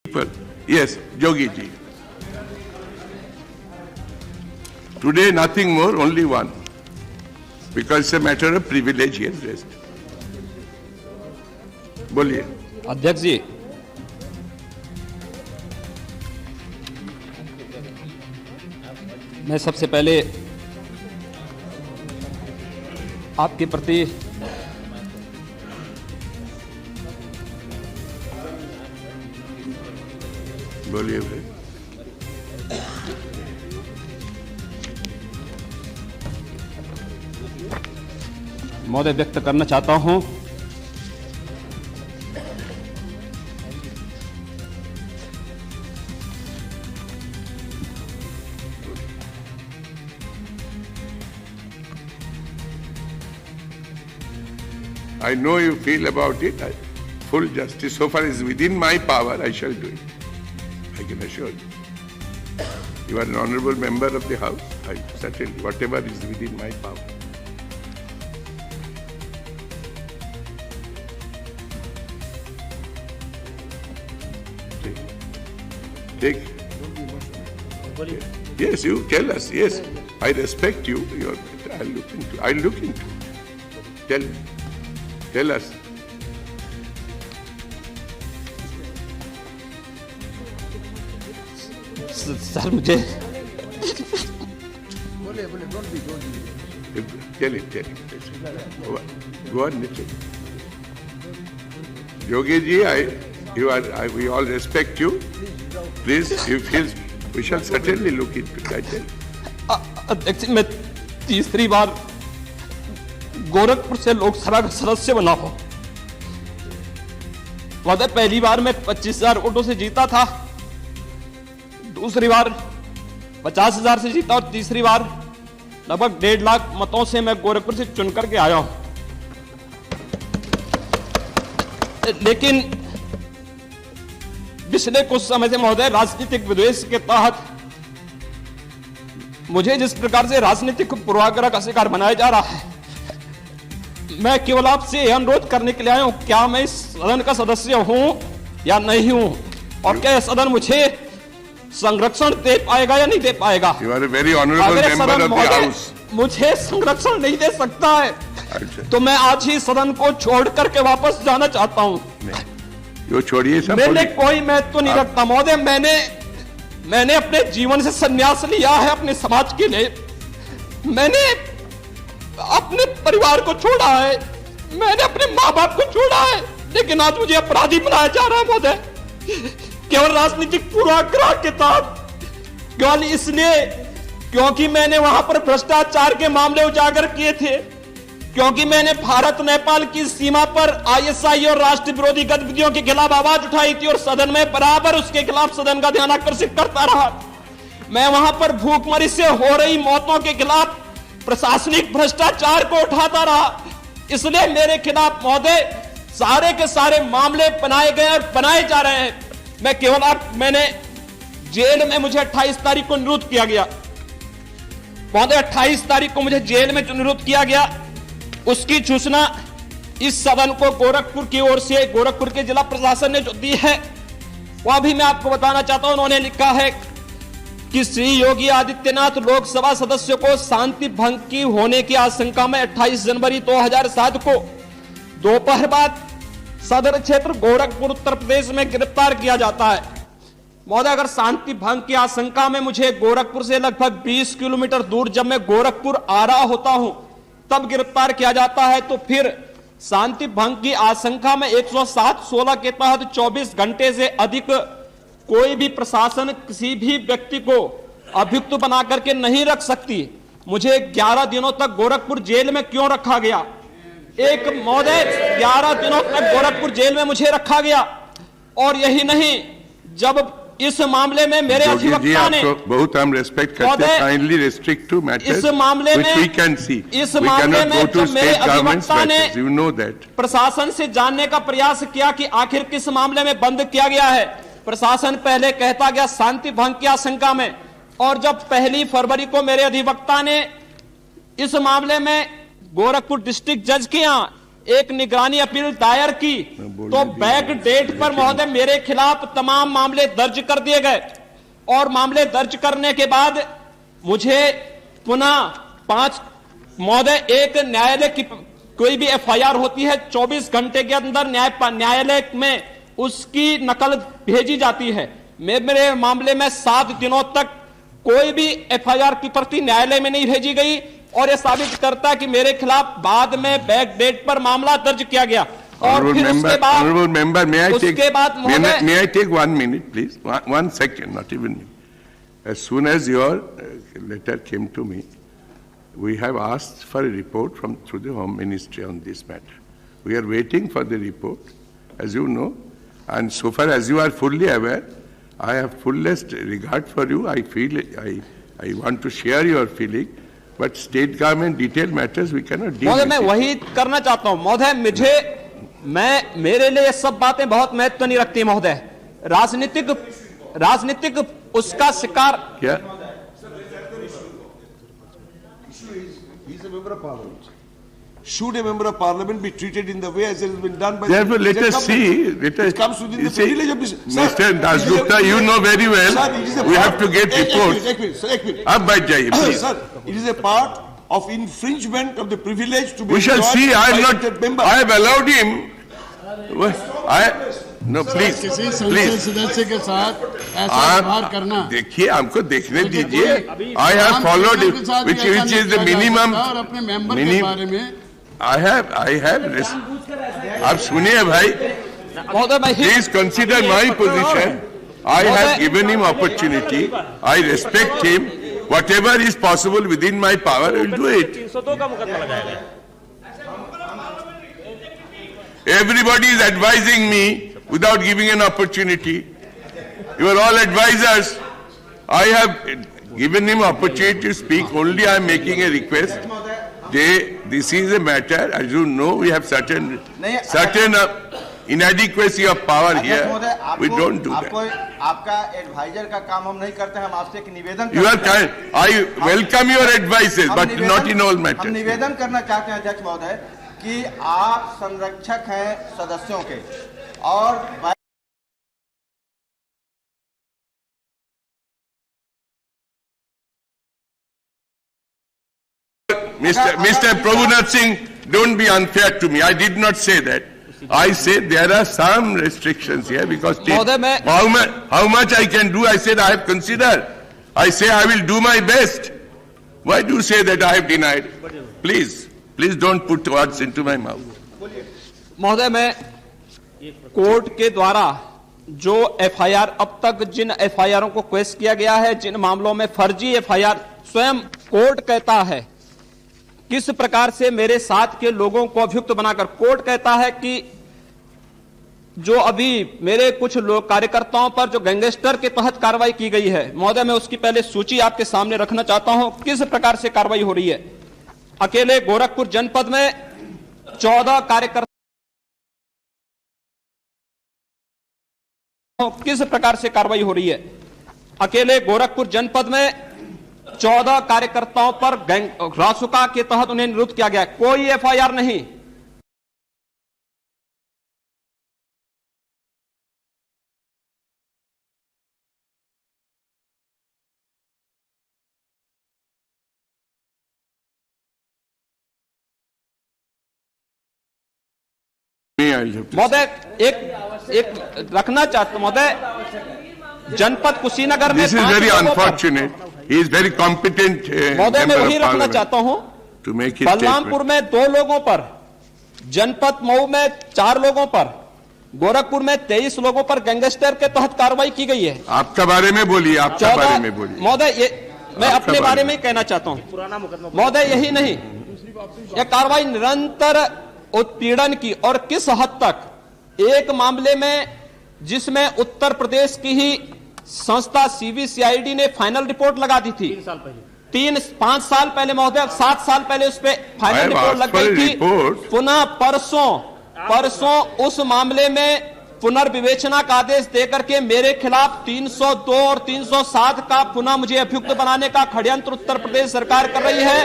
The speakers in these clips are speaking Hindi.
Yes, Yogi ji. Today nothing more, only one. Because it's a matter of privilege he has raised. बोलिए। अध्यक्ष जी, मैं सबसे पहले आपके प्रति बोलिए भाई। महोदय व्यक्त करना चाहता हूं I know you feel about it. Full justice. So far as within my power, I shall do it. I can assure you. You are an honorable member of the House. I certainly, whatever is within my power. Take. Yes, you tell us. Yes, I respect you. I'll look into. I'll look into. Tell me. Tell us. Sir मुझे Tell it. Go on, Nitin. Yogi ji, we all respect you. Please, we shall certainly look into it. I tell you. अध्यक्ष मैं तीसरी बार गोरखपुर से लोकसभा का सदस्य बना हूं। महोदय पहली बार मैं 25,000 वोटों से जीता था, दूसरी बार 50,000 से जीता और तीसरी बार लगभग 1.5 लाख मतों से मैं गोरखपुर से चुन करके आया हूं। लेकिन पिछले कुछ समय से महोदय राजनीतिक विद्वेष के तहत मुझे जिस प्रकार से राजनीतिक पूर्वाग्रह का शिकार बनाया जा रहा है, मैं केवल आपसे यह अनुरोध करने के लिए आया हूं, क्या मैं इस सदन का सदस्य हूं या नहीं हूं, और क्या यह सदन मुझे संरक्षण दे पाएगा या नहीं दे पाएगा। You are a very honorable member of the House. मुझे संरक्षण नहीं दे सकता है तो मैं आज ही सदन को छोड़ करके वापस जाना चाहता हूं। यो छोड़िए सब। मैंने कोई महत्व नहीं रखता महोदय, मैंने अपने जीवन से संन्यास लिया है अपने समाज के लिए, मैंने अपने परिवार को छोड़ा है, मैंने अपने माँ बाप को छोड़ा है, लेकिन आज मुझे अपराधी बनाया जा रहा है महोदय, केवल राजनीतिक पूर्वाग्रह के तहत, केवल इसलिए क्योंकि मैंने वहां पर भ्रष्टाचार के मामले उजागर किए थे, क्योंकि मैंने भारत नेपाल की सीमा पर आईएसआई और राष्ट्र विरोधी गतिविधियों के खिलाफ आवाज उठाई थी और सदन में बराबर उसके खिलाफ सदन का ध्यान आकर्षित करता रहा। मैं वहां पर भूखमरी से हो रही मौतों के खिलाफ प्रशासनिक भ्रष्टाचार को उठाता रहा, इसलिए मेरे खिलाफ महोदय सारे के सारे मामले बनाए गए और बनाए जा रहे हैं। मैं केवल मैंने जेल में मुझे 28 तारीख को निरुद्ध किया गया महोदय, 28 तारीख को मुझे जेल में निरुद्ध किया गया, उसकी सूचना इस सदन को गोरखपुर की ओर से गोरखपुर के जिला प्रशासन ने जो दी है वह भी मैं आपको बताना चाहता हूं। उन्होंने लिखा है कि श्री योगी आदित्यनाथ लोकसभा सदस्य को शांति भंग की होने की आशंका में 28 जनवरी 2007 को दोपहर बाद सदर क्षेत्र गोरखपुर उत्तर प्रदेश में गिरफ्तार किया जाता है। महोदय अगर शांति भंग की आशंका में मुझे गोरखपुर से लगभग 20 किलोमीटर दूर जब मैं गोरखपुर आ रहा होता हूं तब गिरफ्तार किया जाता है, तो फिर शांति भंग की आशंका में 107(16) के तहत 24 घंटे से अधिक कोई भी प्रशासन किसी भी व्यक्ति को अभियुक्त बना करके नहीं रख सकती। मुझे 11 दिनों तक गोरखपुर जेल में क्यों रखा गया? एक महोदय 11 दिनों तक गोरखपुर जेल में मुझे रखा गया, और यही नहीं, जब इस मामले में मेरे अधिवक्ता ने बहुत हम रेस्पेक्ट करते हैं, काइंडली रिस्ट्रिक्ट टू मैटर्स इस मामले में वी कैन सी, इस मामले में जब मेरे अधिवक्ता ने यू नो दैट प्रशासन से जानने का प्रयास किया कि आखिर किस मामले में बंद किया गया है, प्रशासन पहले कहता गया शांति भंग की आशंका में, और जब 1 फरवरी को मेरे अधिवक्ता ने इस मामले में गोरखपुर डिस्ट्रिक्ट जज के यहाँ एक निगरानी अपील दायर की तो बैक डेट पर महोदय मेरे खिलाफ तमाम मामले दर्ज कर दिए गए और मामले दर्ज करने के बाद मुझे पुनः महोदय एक न्यायालय की कोई भी एफआईआर होती है 24 घंटे के अंदर न्यायालय में उसकी नकल भेजी जाती है। मेरे मामले में 7 दिनों तक कोई भी एफआईआर की प्रति न्यायालय में नहीं भेजी गई और यह साबित करता है कि मेरे खिलाफ बाद में बैक डेट पर मामला दर्ज किया गया। और फिर उसके बाद may I take 1 minute please, 1 second, not even me. As soon as your letter came to me, we have asked for a report through the Home Ministry on this matter. We are waiting for the report, as you know, and so far as you are fully aware, I have fullest regard for you. I feel I want to share your feeling, but state government detailed matters we cannot deal with. मैं वही करना चाहता हूं महोदय। मेरे लिए ये सब बातें बहुत महत्व नहीं रखती महोदय। राजनीतिक उसका शिकार क्या? He's a member of parliament. Should a member of parliament be treated in the way as it has been done by Therefore, let us see. It comes within the privilege of this. Mr. Dasgupta, you know very well. Sir, we have to get reports. एक minute. Ab baith jaiye, please. Sir, it is a part of infringement of the privilege to be. We shall see. I have allowed him. No, please. किसी संसद सदस्य के साथ ऐसा व्यवहार करना। देखिए, हमको देखने दीजिए। I have followed it, which is the minimum. और अपने मेंबर के बारे में I have. आप सुनिए भाई. Please consider my position. I have given him opportunity. I respect him. Whatever is possible within my power, I will do it. Everybody is advising me without giving an opportunity. You are all advisors. I have given him opportunity to speak. Only I am making a request. This is a matter, as you know, we have certain inadequacy of power here. We don't do that. आपका एडवाइजर का काम हम नहीं करते, हम आपसे एक निवेदन You are kind. I welcome your advices, but not in all matters. हम निवेदन करना चाहते हैं अध्यक्ष महोदय कि आप संरक्षक हैं सदस्यों के और Mr. Prabhunath Singh, don't be unfair to me. I did not say that. I said there are some restrictions here because how much I can do, I said I have considered. I say I will do my best. Why do you say that I have denied? Please don't put words into my mouth. महोदय, मैं कोर्ट के द्वारा जो एफआईआर अब तक जिन एफआईआरों को क्वेश्चन किया गया है, जिन मामलों में फर्जी एफआईआर स्वयं कोर्ट कहता है किस प्रकार से मेरे साथ के लोगों को अभियुक्त बनाकर, कोर्ट कहता है कि जो अभी मेरे कुछ लोग कार्यकर्ताओं पर जो गैंगस्टर के तहत कार्रवाई की गई है, महोदय मैं उसकी पहले सूची आपके सामने रखना चाहता हूं किस प्रकार से कार्रवाई हो रही है। अकेले गोरखपुर जनपद में 14 कार्यकर्ता किस प्रकार से कार्रवाई हो रही है। अकेले गोरखपुर जनपद में 14 कार्यकर्ताओं पर रासुका के तहत उन्हें निरुद्ध किया गया, कोई एफआईआर नहीं। महोदय एक रखना चाहता हूं महोदय, जनपद कुशीनगर में This is very unfortunate. He is very competent महोदय मैं वही रखना चाहता हूं। to make it बलरामपुर में 2 लोगों पर, जनपद मऊ में 4 लोगों पर, गोरखपुर में 23 लोगों पर गैंगस्टर के तहत कार्रवाई की गई है। आपका बारे में बोलिए, आपका बारे में बोलिए। महोदय मैं अपने बारे में ही कहना चाहता हूं महोदय, यही नहीं, यह कार्रवाई निरंतर उत्पीड़न की और किस हद तक एक मामले में जिसमें उत्तर प्रदेश की ही संस्था सीबीसीआईडी ने फाइनल रिपोर्ट लगा दी थी 5 साल पहले महोदय, 7 साल पहले उस पर फाइनल रिपोर्ट लग गई थी। पुनः परसों उस मामले में पुनर्विवेचना का आदेश देकर के मेरे खिलाफ 302 और 307 का पुनः मुझे अभियुक्त बनाने का षड्यंत्र उत्तर प्रदेश सरकार कर रही है।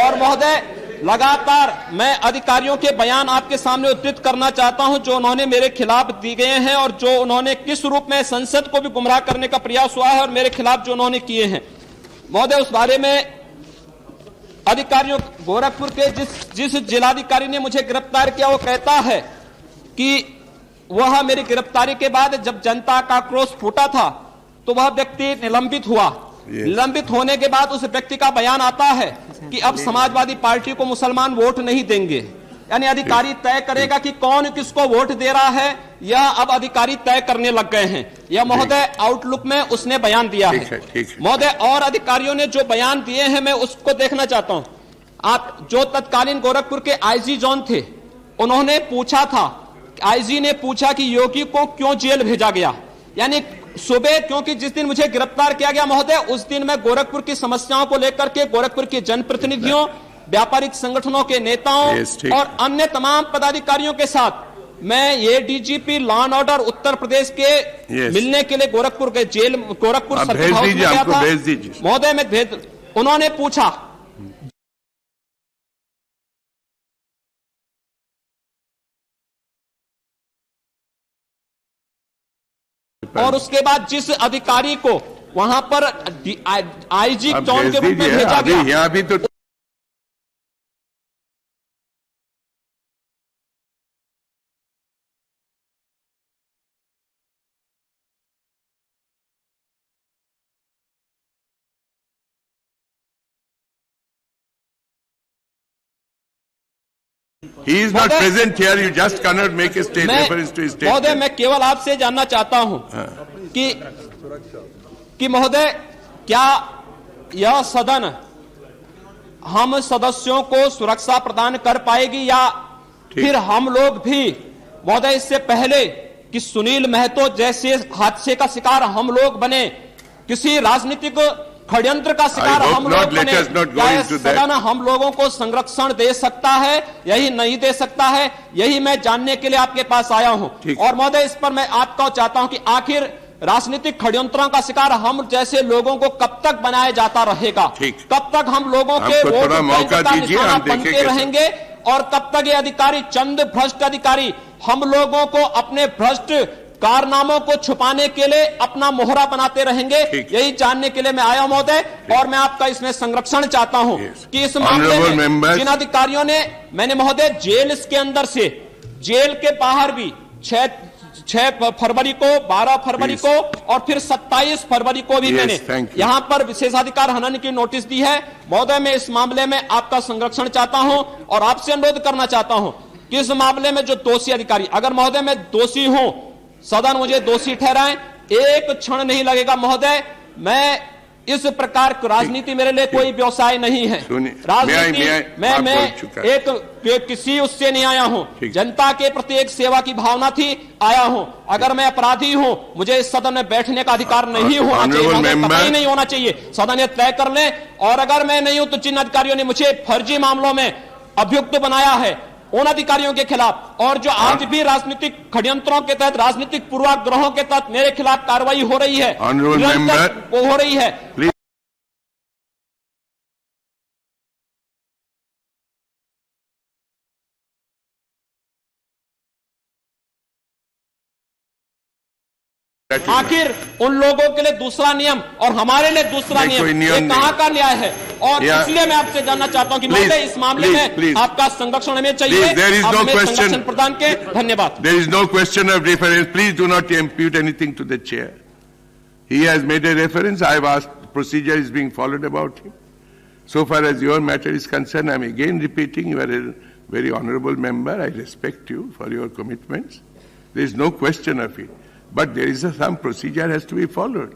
और महोदय लगातार मैं अधिकारियों के बयान आपके सामने उद्धृत करना चाहता हूं जो उन्होंने मेरे खिलाफ दिए गए हैं और जो उन्होंने किस रूप में संसद को भी गुमराह करने का प्रयास हुआ है और मेरे खिलाफ जो उन्होंने किए हैं। महोदय, उस बारे में अधिकारियों गोरखपुर के जिस जिलाधिकारी ने मुझे गिरफ्तार किया वो कहता है कि वह मेरी गिरफ्तारी के बाद जब जनता का आक्रोश फूटा था तो वह व्यक्ति निलंबित हुआ। निलंबित होने के बाद उस व्यक्ति का बयान आता है कि अब समाजवादी पार्टी को मुसलमान वोट नहीं देंगे। यानी अधिकारी तय करेगा कि कौन किसको वोट दे रहा है, यह अब अधिकारी तय करने लग गए हैं। यह महोदय आउटलुक में उसने बयान दिया है। महोदय, और अधिकारियों ने जो बयान दिए हैं मैं उसको देखना चाहता हूं। आप जो तत्कालीन गोरखपुर के आईजी जॉन थे, उन्होंने पूछा था, आईजी ने पूछा कि योगी को क्यों जेल भेजा गया। यानी सुबह, क्योंकि जिस दिन मुझे गिरफ्तार किया गया महोदय, उस दिन मैं गोरखपुर की समस्याओं को लेकर के गोरखपुर के जनप्रतिनिधियों, व्यापारिक संगठनों के नेताओं और अन्य तमाम पदाधिकारियों के साथ मैं ये DGP law and order Uttar Pradesh के मिलने के लिए गोरखपुर के जेल, गोरखपुर सर्किट हाउस में गया था। महोदय, मैं भेज, उन्होंने पूछा और उसके बाद जिस अधिकारी को वहां पर आईजी जॉन के रूप में भेजा गया, यहाँ भी तो He is not present here. You just cannot make a state reference to his statement. महोदय, मैं केवल आपसे जानना चाहता हूं कि महोदय, क्या यह सदन हम सदस्यों को सुरक्षा प्रदान कर पाएगी या फिर हम लोग भी महोदय इससे पहले कि सुनील महतो जैसे हादसे का शिकार हम लोग बने, किसी राजनीतिक षड्यंत्र का शिकार हम लोग बने, क्या सदन हम लोगों को संरक्षण दे सकता है, यही नहीं दे सकता है? यही मैं जानने के लिए आपके पास आया हूं। और महोदय, इस पर मैं आपका चाहता हूं कि आखिर राजनीतिक षड्यंत्रों का शिकार हम जैसे लोगों को कब तक बनाया जाता रहेगा? कब तक हम लोगों के वोट का निशाना बनते रहेंगे और कब तक ये अधिकारी, चंद भ्रष्ट अधिकारी, हम लोगों को अपने भ्रष्ट कारनामों को छुपाने के लिए अपना मोहरा बनाते रहेंगे? यही जानने के लिए मैं आया महोदय, और मैं आपका इसमें संरक्षण चाहता हूं कि इस मामले में जिन अधिकारियों ने, मैंने महोदय जेल के अंदर से, जेल के बाहर भी 6 फरवरी को, 12 फरवरी को और फिर 27 फरवरी को भी मैंने यहां पर विशेषाधिकार हनन की नोटिस दी है। महोदय, मैं इस मामले में आपका संरक्षण चाहता हूं और आपसे अनुरोध करना चाहता हूं कि इस मामले में जो दोषी अधिकारी, अगर महोदय मैं दोषी हूं, सदन मुझे दोषी ठहराएं, एक क्षण नहीं लगेगा महोदय। मैं इस प्रकार की राजनीति मेरे लिए कोई व्यवसाय नहीं है। राजनीति मैं एक किसी उससे नहीं आया हूं, जनता के प्रति एक सेवा की भावना थी आया हूं। अगर मैं अपराधी हूं, मुझे इस सदन में बैठने का अधिकार नहीं होना चाहिए, पता ही नहीं होना चाहिए। सदन ये तय कर ले, और अगर मैं नहीं हूं तो जिन अधिकारियों ने मुझे फर्जी मामलों में अभियुक्त बनाया है उन अधिकारियों के खिलाफ, और जो आज भी राजनीतिक षड्यंत्रों के तहत, राजनीतिक पूर्वाग्रहों के तहत मेरे खिलाफ कार्रवाई हो रही है, वो हो रही है। आखिर उन लोगों के लिए दूसरा नियम और हमारे लिए दूसरा नियम, ये कहां का न्याय है? और इसलिए मैं आपसे जानना चाहता हूं कि महोदय इस मामले में आपका संरक्षण हमें चाहिए, आप हमें संरक्षण प्रदान के। धन्यवाद। There is no question of reference. Please do not impute anything to the chair. He has made a reference. I have asked, procedure is being followed about him. So far as your matter is concerned, I am again repeating, you are a very honorable member. I respect you for your commitments. There is no question of it. But there is some procedure has to be followed.